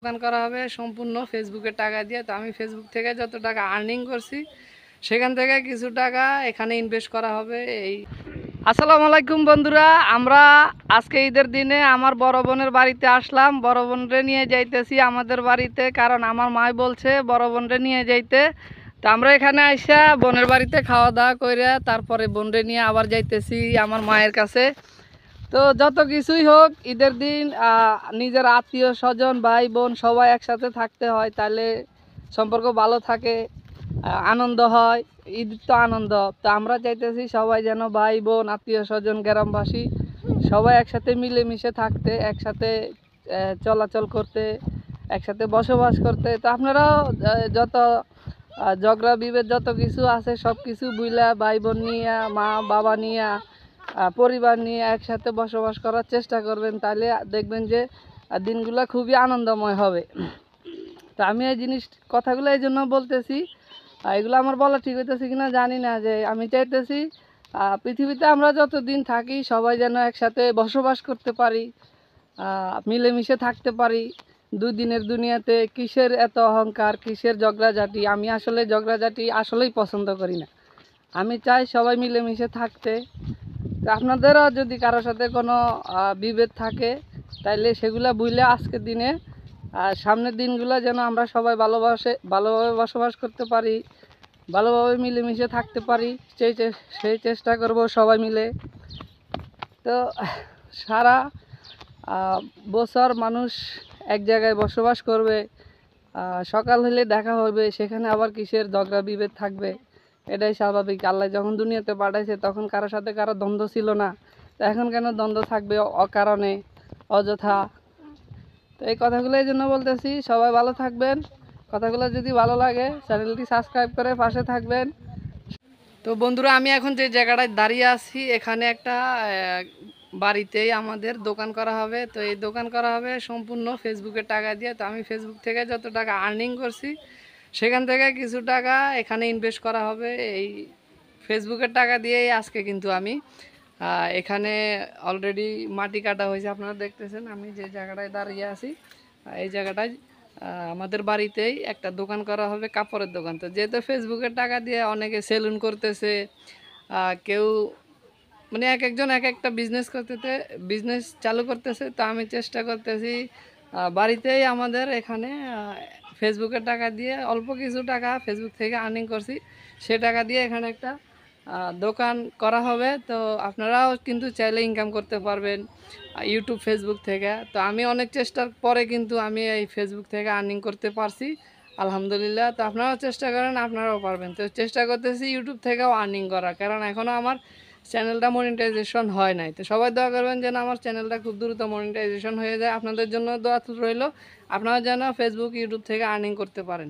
দোকান করা হবে সম্পূর্ণ ফেসবুকের টাকা দিয়ে। তো আমি ফেসবুক থেকে যত টাকা আর্নিং করছি সেখান থেকে কিছু টাকা এখানে ইনভেস্ট করা হবে। আসসালামু আলাইকুম বন্ধুরা, আমরা আজকে ঈদের দিনে আমার বড় বোনের বাড়িতে আসলাম। বড় বোনরে নিয়ে যাইতেছি আমাদের বাড়িতে, কারণ আমার মাই বলছে বড় বোনরে নিয়ে যাইতে। তো আমরা এখানে আইসা বোনের বাড়িতে খাওয়া দাওয়া করে তারপরে বোনরে নিয়ে আবার যাইতেছি আমার মায়ের কাছে। তো যত কিছুই হোক, ঈদের দিন নিজের আত্মীয় স্বজন ভাই বোন সবাই একসাথে থাকতে হয়, তাহলে সম্পর্ক ভালো থাকে, আনন্দ হয়। ঈদ তো আনন্দ। তো আমরা চাইতেছি সবাই যেন ভাই বোন আত্মীয় স্বজন গ্রামবাসী সবাই একসাথে মিলেমিশে থাকতে, একসাথে চলাচল করতে, একসাথে বসবাস করতে। তো আপনারাও যত ঝগড়া বিভেদ যত কিছু আছে সব কিছু বুইলা ভাই বোন নিয়ে মা বাবা নিয়ে পরিবার নিয়ে একসাথে বসবাস করার চেষ্টা করবেন, তাহলে দেখবেন যে দিনগুলো খুবই আনন্দময় হবে। তো আমি এই কথাগুলো এই জন্য বলতেছি, এগুলো আমার বলা ঠিক হইতেছে কিনা জানি না, যে আমি চাইতেছি পৃথিবীতে আমরা যতদিন থাকি সবাই যেন একসাথে বসবাস করতে পারি, মিলেমিশে থাকতে পারি। দুদিনের দুনিয়াতে কিসের এত অহংকার, কিসের ঝগড়াঝাটি? আমি আসলে ঝগড়াঝাটি আসলেই পছন্দ করি না। আমি চাই সবাই মিলেমিশে থাকতে। তো আপনাদেরও যদি কারোর সাথে কোনো বিভেদ থাকে তাইলে সেগুলা বুঝলে আজকের দিনে সামনের দিনগুলো যেন আমরা সবাই ভালোভাবে বসবাস করতে পারি, ভালোভাবে মিলেমিশে থাকতে পারি, সেই চেষ্টা করব সবাই মিলে। তো সারা বছর মানুষ এক জায়গায় বসবাস করবে, সকাল হলে দেখা হবে, সেখানে আবার কিসের ঝগড়া বিভেদ থাকবে? এটাই স্বাভাবিক। আল্লাহ যখন দুনিয়াতে পাঠাইছে তখন কারোর সাথে কারো দ্বন্দ্ব ছিল না, তো এখন কেন দ্বন্দ্ব থাকবে অকারণে, অযথা? তো এই কথাগুলো এই জন্য বলতেছি, সবাই ভালো থাকবেন। কথাগুলো যদি ভালো লাগে চ্যানেলটি সাবস্ক্রাইব করে পাশে থাকবেন। তো বন্ধুরা, আমি এখন যে জায়গাটায় দাঁড়িয়ে আছি এখানে একটা বাড়িতেই আমাদের দোকান করা হবে। তো এই দোকান করা হবে সম্পূর্ণ ফেসবুকের টাকা দিয়ে। তো আমি ফেসবুক থেকে যত টাকা আর্নিং করছি সেখান থেকে কিছু টাকা এখানে ইনভেস্ট করা হবে। এই ফেসবুকের টাকা দিয়েই আজকে কিন্তু আমি এখানে অলরেডি মাটি কাটা হয়েছে, আপনারা দেখতেছেন। আমি যে জায়গাটায় দাঁড়িয়ে আছি এই জায়গাটায় আমাদের বাড়িতেই একটা দোকান করা হবে, কাপড়ের দোকান। তো যেহেতু ফেসবুকের টাকা দিয়ে অনেকে সেলুন করতেছে, কেউ মানে এক একজন এক একটা বিজনেস চালু করতেছে। তো আমি চেষ্টা করতেছি বাড়িতেই আমাদের এখানে ফেসবুকের টাকা দিয়ে অল্প কিছু টাকা ফেসবুক থেকে আর্নিং করছি, সে টাকা দিয়ে এখানে একটা দোকান করা হবে। তো আপনারাও কিন্তু চাইলে ইনকাম করতে পারবেন ইউটিউব ফেসবুক থেকে। তো আমি অনেক চেষ্টার পরে কিন্তু আমি এই ফেসবুক থেকে আর্নিং করতে পারছি, আলহামদুলিল্লাহ। তো আপনারাও চেষ্টা করেন, আপনারাও পারবেন। তো চেষ্টা করতেছি ইউটিউব থেকেও আর্নিং করা, কারণ এখনও আমার চ্যানেলটা মনিটাইজেশন হয় নাই। তো সবাই দোয়া করবেন যেন আমার চ্যানেলটা খুব দ্রুত মনিটাইজেশন হয়ে যায়। আপনাদের জন্য দোয়া রইল, আপনারা যেন ফেসবুক ইউটিউব থেকে আর্নিং করতে পারেন।